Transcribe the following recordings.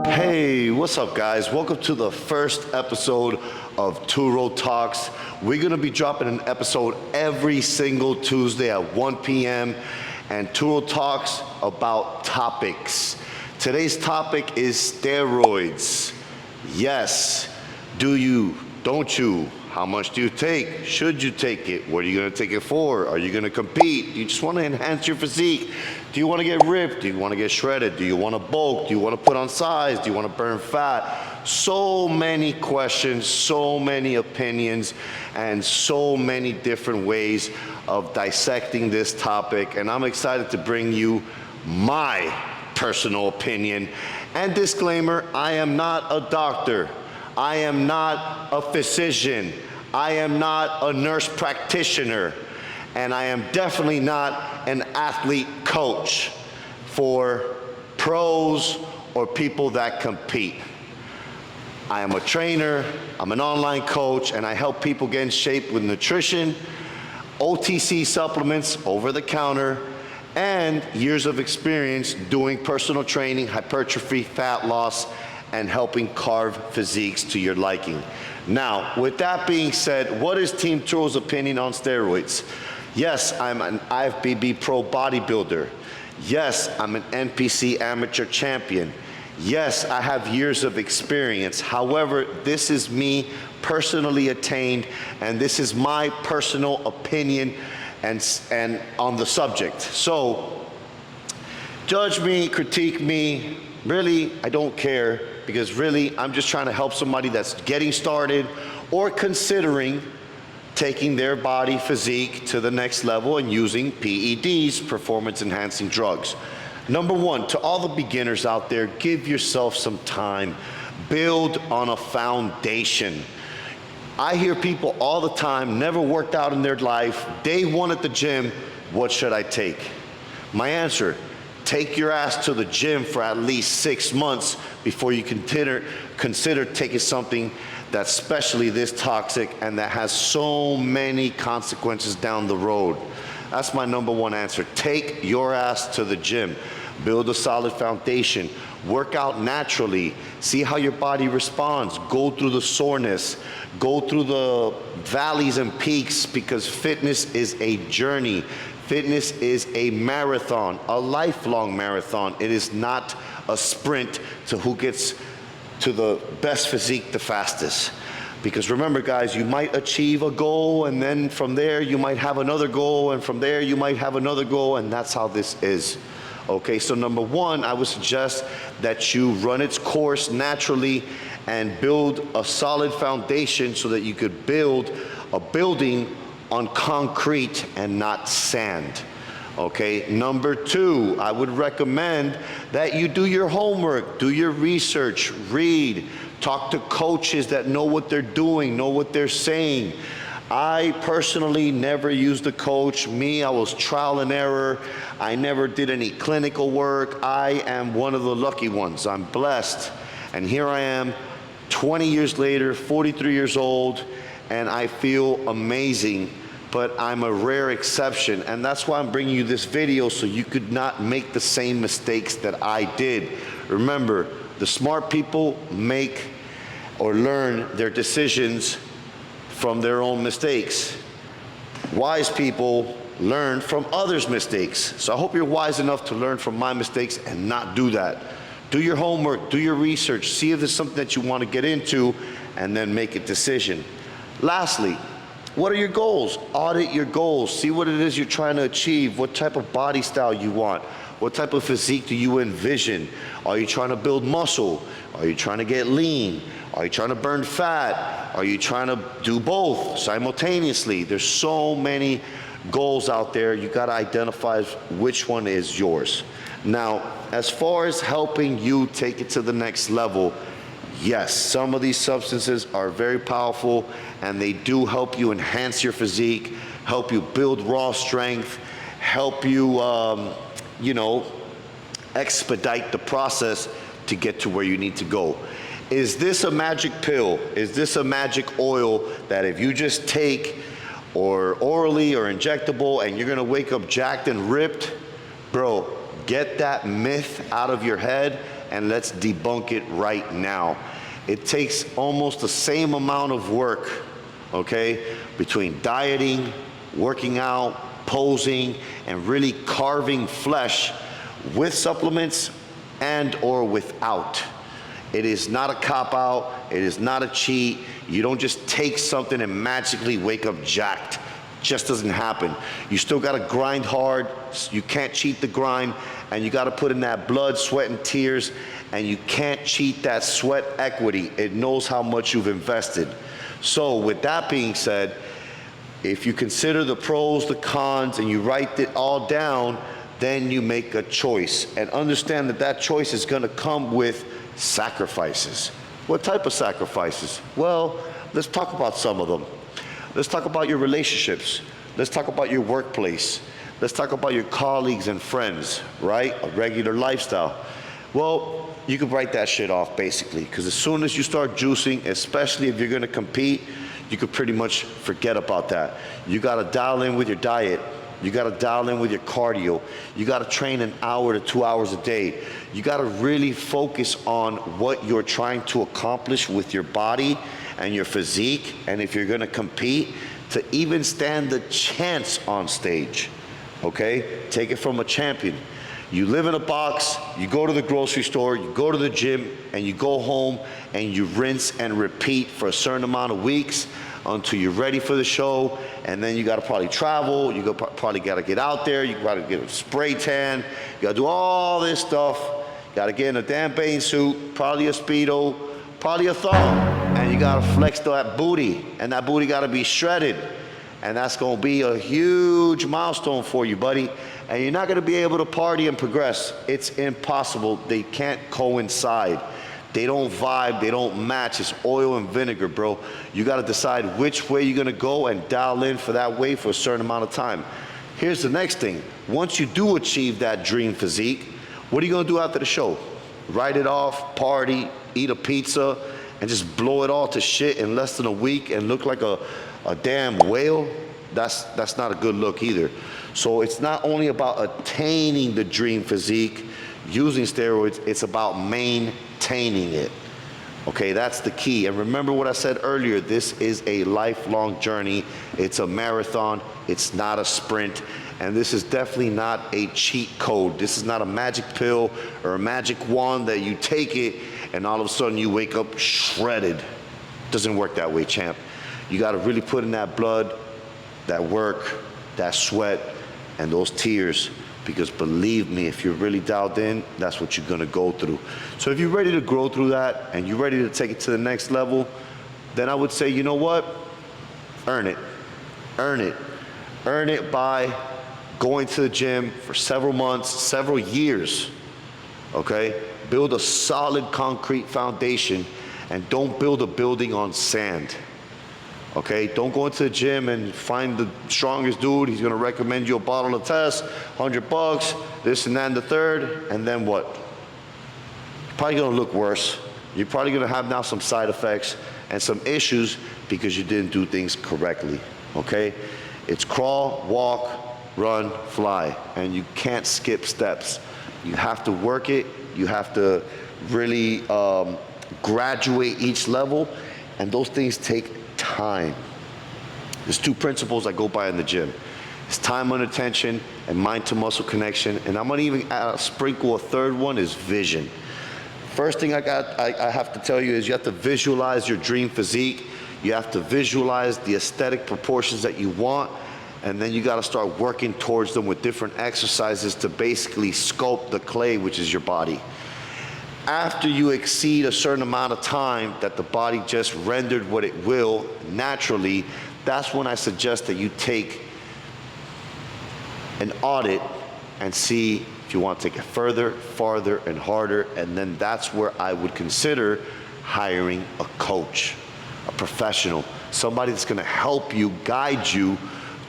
Hey, what's up guys? Welcome to the first episode of Turo Talks. We're gonna be dropping an episode every single Tuesday at 1 p.m. and Turo Talks about topics. Today's topic is steroids. Yes, do you, don't you? How much do you take? Should you take it? What are you gonna take it for? Are you gonna compete? Do you just wanna enhance your physique? Do you wanna get ripped? Do you wanna get shredded? Do you wanna bulk? Do you wanna put on size? Do you wanna burn fat? So many questions, so many opinions, and so many different ways of dissecting this topic. And I'm excited to bring you my personal opinion. And disclaimer, I am not a doctor. I am not a physician. I am not a nurse practitioner. And I am definitely not an athlete coach for pros or people that compete. I am a trainer, I'm an online coach, and I help people get in shape with nutrition, OTC supplements, over the counter, and years of experience doing personal training, hypertrophy, fat loss, and helping carve physiques to your liking. Now, with that being said, what is Team Turo's opinion on steroids? Yes, I'm an IFBB pro bodybuilder. Yes, I'm an NPC amateur champion. Yes, I have years of experience. However, this is me personally attained, and this is my personal opinion and on the subject. So, judge me, critique me, really, I don't care, because really, I'm just trying to help somebody that's getting started or considering taking their body physique to the next level and using PEDs, performance enhancing drugs. Number one, to all the beginners out there, give yourself some time. Build on a foundation. I hear people all the time, never worked out in their life, day one at the gym, what should I take? My answer, take your ass to the gym for at least 6 months before you consider taking something that's especially this toxic and that has so many consequences down the road. That's my number one answer. Take your ass to the gym. Build a solid foundation. Work out naturally. See how your body responds. Go through the soreness. Go through the valleys and peaks, because fitness is a journey. Fitness is a marathon, a lifelong marathon. It is not a sprint to who gets to the best physique the fastest. Because remember guys, you might achieve a goal, and then from there you might have another goal, and from there you might have another goal, and that's how this is. Okay, so number one, I would suggest that you run its course naturally and build a solid foundation so that you could build a building on concrete and not sand. Okay, number two, I would recommend that you do your homework, do your research, read, talk to coaches that know what they're doing, know what they're saying. I personally never used a coach. I was trial and error. I never did any clinical work. I am one of the lucky ones. I'm blessed. And here I am, 20 years later, 43 years old, and I feel amazing. But I'm a rare exception, and that's why I'm bringing you this video, so you could not make the same mistakes that I did. Remember, the smart people make or learn their decisions from their own mistakes. Wise people learn from others' mistakes. So I hope you're wise enough to learn from my mistakes and not do that. Do your homework, do your research, see if there's something that you want to get into, and then make a decision. Lastly, what are your goals? Audit your goals. See what it is you're trying to achieve. What type of body style you want. What type of physique do you envision? Are you trying to build muscle? Are you trying to get lean? Are you trying to burn fat? Are you trying to do both simultaneously? There's so many goals out there. You got to identify which one is yours. Now, as far as helping you take it to the next level, yes, some of these substances are very powerful, and they do help you enhance your physique, help you build raw strength, help you, expedite the process to get to where you need to go. Is this a magic pill? Is this a magic oil that if you just take, or orally or injectable, and you're gonna wake up jacked and ripped? Bro, get that myth out of your head and let's debunk it right now. It takes almost the same amount of work, okay, between dieting, working out, posing, and really carving flesh with supplements and or without. It is not a cop-out. It is not a cheat. You don't just take something and magically wake up jacked. Just doesn't happen. You still gotta grind hard. You can't cheat the grind, and you gotta put in that blood, sweat, and tears, and you can't cheat that sweat equity. It knows how much you've invested. So with that being said, if you consider the pros, the cons, and you write it all down, then you make a choice. And understand that that choice is gonna come with sacrifices. What type of sacrifices? Well, let's talk about some of them. Let's talk about your relationships. Let's talk about your workplace. Let's talk about your colleagues and friends, right? A regular lifestyle. Well, you can write that shit off basically, because as soon as you start juicing, especially if you're gonna compete, you could pretty much forget about that. You gotta dial in with your diet. You gotta dial in with your cardio. You gotta train an hour to 2 hours a day. You gotta really focus on what you're trying to accomplish with your body and your physique, and if you're gonna compete, to even stand the chance on stage, okay? Take it from a champion. You live in a box, you go to the grocery store, you go to the gym, and you go home and you rinse and repeat for a certain amount of weeks until you're ready for the show, and then you gotta probably travel, probably gotta get out there, you gotta get a spray tan, you gotta do all this stuff, gotta get in a damn bathing suit, probably a Speedo, probably a thong, and you gotta flex that booty, and that booty gotta be shredded, and that's gonna be a huge milestone for you, buddy, and you're not gonna be able to party and progress. It's impossible. They can't coincide. They don't vibe, they don't match. It's oil and vinegar, bro. You gotta decide which way you're gonna go and dial in for that way for a certain amount of time. Here's the next thing. Once you do achieve that dream physique, what are you gonna do after the show? Write it off, party, eat a pizza, and just blow it all to shit in less than a week and look like a damn whale? That's not a good look either. So it's not only about attaining the dream physique using steroids, it's about maintaining it. Okay, that's the key. And remember what I said earlier, this is a lifelong journey. It's a marathon, it's not a sprint. And this is definitely not a cheat code. This is not a magic pill or a magic wand that you take it and all of a sudden you wake up shredded. Doesn't work that way, champ. You gotta really put in that blood, that work, that sweat, and those tears, because believe me, if you're really dialed in, that's what you're gonna go through. So if you're ready to grow through that and you're ready to take it to the next level, then I would say, you know what? Earn it, earn it. Earn it by going to the gym for several months, several years, okay? Build a solid concrete foundation and don't build a building on sand. Okay, don't go into the gym and find the strongest dude. He's gonna recommend you a bottle of test, $100, this and that and the third, and then what? You're probably gonna look worse. You're probably gonna have now some side effects and some issues because you didn't do things correctly, okay? It's crawl, walk, run, fly, and you can't skip steps. You have to work it. You have to really graduate each level, and those things take time. There's two principles I go by in the gym. It's time under tension and mind to muscle connection. And I'm gonna even sprinkle a third one, is vision. First thing I have to tell you is you have to visualize your dream physique. You have to visualize the aesthetic proportions that you want. And then you gotta start working towards them with different exercises to basically sculpt the clay, which is your body. After you exceed a certain amount of time that the body just rendered what it will naturally, that's when I suggest that you take an audit and see if you want to take it further, farther, and harder, and then that's where I would consider hiring a coach, a professional, somebody that's gonna help you, guide you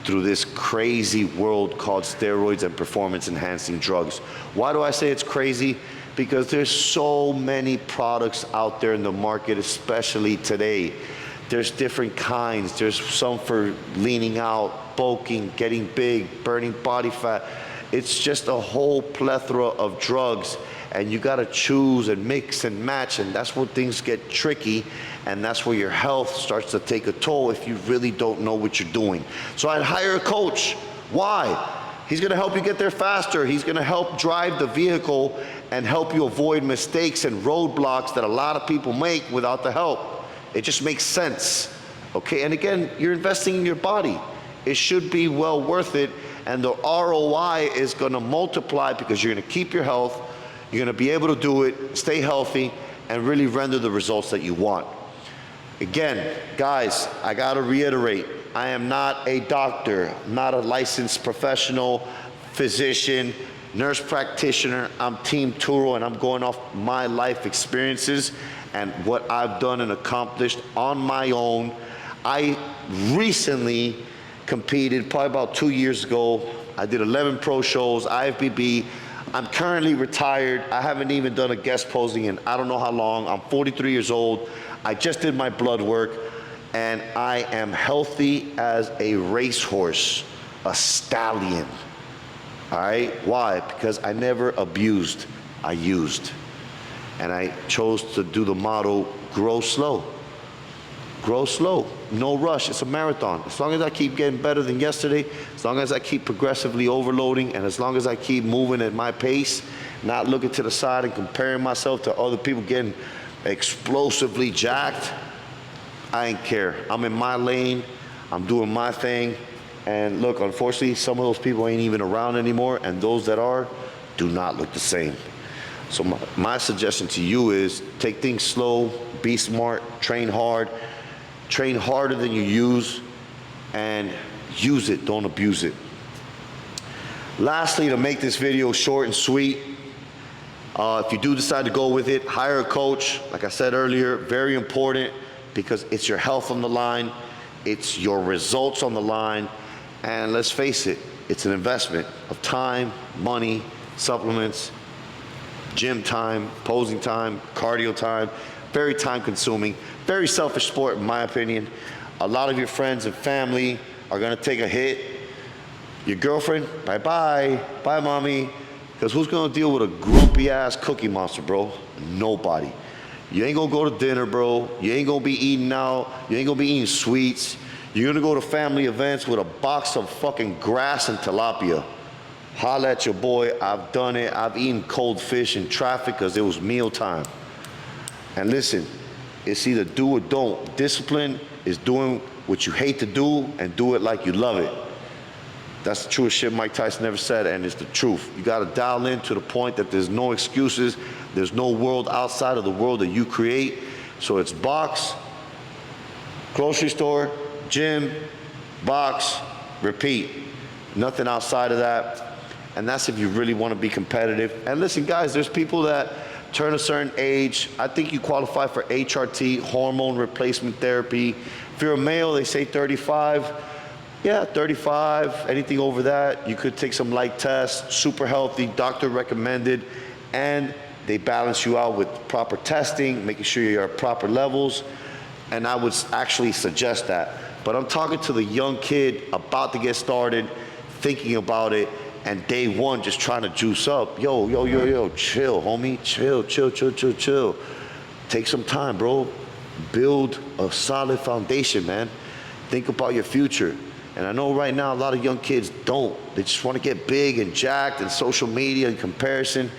through this crazy world called steroids and performance-enhancing drugs. Why do I say it's crazy? Because there's so many products out there in the market, especially today. There's different kinds. There's some for leaning out, bulking, getting big, burning body fat. It's just a whole plethora of drugs. and you gotta choose and mix and match, and that's where things get tricky, and that's where your health starts to take a toll if you really don't know what you're doing. So I'd hire a coach. Why? He's gonna help you get there faster. He's gonna help drive the vehicle and help you avoid mistakes and roadblocks that a lot of people make without the help. It just makes sense, okay? And again, you're investing in your body. It should be well worth it, and the ROI is gonna multiply because you're gonna keep your health, you're gonna be able to do it, stay healthy, and really render the results that you want. Again, guys, I gotta reiterate, I am not a doctor, not a licensed professional, physician, nurse practitioner. I'm Team Turo, and I'm going off my life experiences and what I've done and accomplished on my own. I recently competed, probably about 2 years ago. I did 11 pro shows, IFBB. I'm currently retired. I haven't even done a guest posing in I don't know how long. I'm 43 years old. I just did my blood work, and I am healthy as a racehorse, a stallion. All right, why? Because I never abused, I used. And I chose to do the motto, grow slow. Grow slow, no rush, it's a marathon. As long as I keep getting better than yesterday, as long as I keep progressively overloading, and as long as I keep moving at my pace, not looking to the side and comparing myself to other people getting explosively jacked, I ain't care. I'm in my lane, I'm doing my thing, and look, unfortunately, some of those people ain't even around anymore, and those that are, do not look the same. So my suggestion to you is take things slow, be smart, train hard, train harder than you use, and use it, don't abuse it. Lastly, to make this video short and sweet, if you do decide to go with it, hire a coach. Like I said earlier, very important, because it's your health on the line, it's your results on the line, and let's face it, it's an investment of time, money, supplements, gym time, posing time, cardio time, very time consuming, very selfish sport in my opinion. A lot of your friends and family are gonna take a hit. Your girlfriend, bye-bye, bye mommy, because who's gonna deal with a grumpy ass cookie monster, bro? Nobody. You ain't gonna go to dinner, bro. You ain't gonna be eating out. You ain't gonna be eating sweets. You're gonna go to family events with a box of fucking grass and tilapia. Holla at your boy, I've done it. I've eaten cold fish in traffic because it was mealtime. And listen, it's either do or don't. Discipline is doing what you hate to do and do it like you love it. That's the truest shit Mike Tyson never said, and it's the truth. You gotta dial in to the point that there's no excuses, there's no world outside of the world that you create. So it's box, grocery store, gym, box, repeat. Nothing outside of that. And that's if you really wanna be competitive. And listen guys, there's people that turn a certain age. I think you qualify for HRT, hormone replacement therapy. If you're a male, they say 35. Yeah, 35, anything over that, you could take some light tests, super healthy, doctor recommended, and they balance you out with proper testing, making sure you're at proper levels, and I would actually suggest that. But I'm talking to the young kid about to get started, thinking about it, and day one just trying to juice up. Yo, chill, homie, chill. Take some time, bro. Build a solid foundation, man. Think about your future. And I know right now a lot of young kids don't. They just want to get big and jacked, and social media and comparison.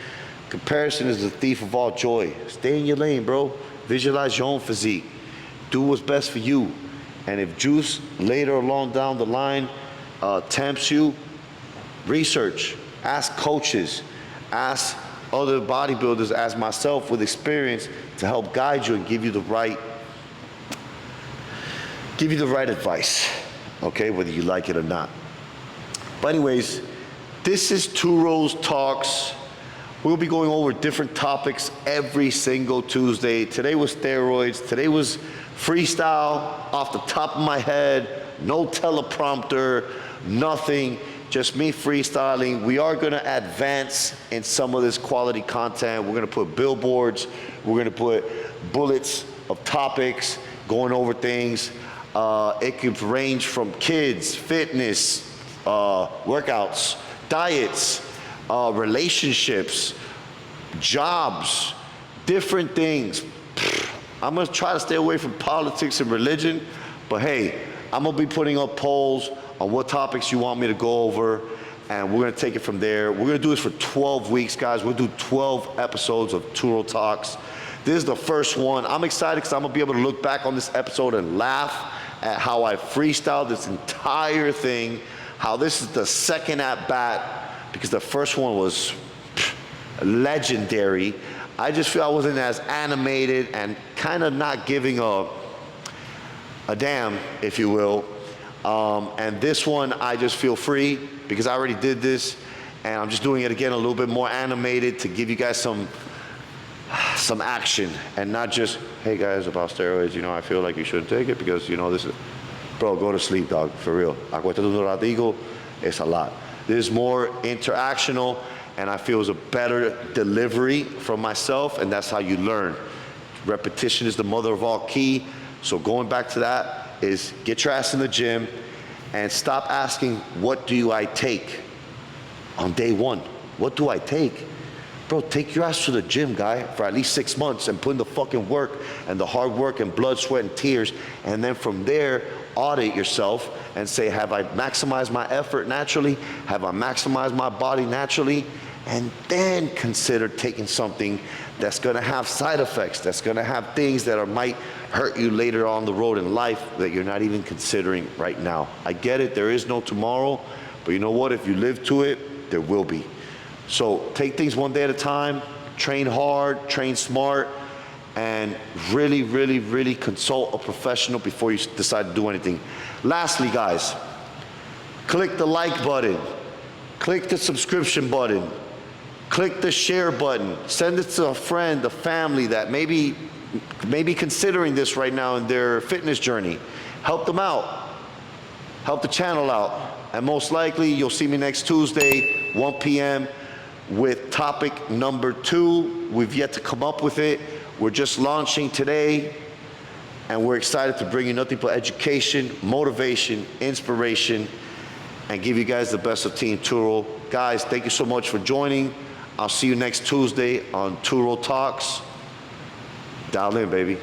Comparison is the thief of all joy. Stay in your lane, bro. Visualize your own physique. Do what's best for you. And if juice later along down the line tempts you, research, ask coaches, ask other bodybuilders, ask myself with experience to help guide you and give you the right advice. Okay, whether you like it or not. But anyways, this is Turo's Talks. We'll be going over different topics every single Tuesday. Today was steroids. Today was freestyle off the top of my head. No teleprompter, nothing. Just me freestyling. We are gonna advance in some of this quality content. We're gonna put billboards. We're gonna put bullets of topics, going over things. It could range from kids, fitness, workouts, diets, relationships, jobs, different things. I'm gonna try to stay away from politics and religion, but hey, I'm gonna be putting up polls on what topics you want me to go over, and we're gonna take it from there. We're gonna do this for 12 weeks, guys. We'll do 12 episodes of Turo Talks. This is the first one. I'm excited because I'm gonna be able to look back on this episode and laugh at how I freestyled this entire thing, how this is the second at bat, because the first one was legendary. I just feel I wasn't as animated and kind of not giving a damn, if you will. And this one, I just feel free because I already did this, and I'm just doing it again a little bit more animated to give you guys some action and not just, hey guys, about steroids, I feel like you shouldn't take it because, this is, bro, go to sleep, dog, for real. Acuéstate un ratico, it's a lot. This is more interactional, and I feel it's a better delivery from myself, and that's how you learn. Repetition is the mother of all key. So going back to that is get your ass in the gym and stop asking, what do I take on day one? What do I take? Bro, take your ass to the gym, guy, for at least 6 months and put in the fucking work and the hard work and blood, sweat, and tears. And then from there, audit yourself and say, have I maximized my effort naturally? Have I maximized my body naturally? And then consider taking something that's gonna have side effects, that's gonna have things that might hurt you later on the road in life that you're not even considering right now. I get it, there is no tomorrow, but you know what? If you live to it, there will be. So take things one day at a time, train hard, train smart, and really, really, really consult a professional before you decide to do anything. Lastly, guys, click the like button, click the subscription button, click the share button, send it to a friend, a family that maybe considering this right now in their fitness journey. Help them out, help the channel out, and most likely you'll see me next Tuesday, 1 p.m. with topic number 2. We've yet to come up with it. We're just launching today, and we're excited to bring you nothing but education, motivation, inspiration, and give you guys the best of Team Turo. Guys, thank you so much for joining. I'll see you next Tuesday on Turo Talks. Dial in, baby.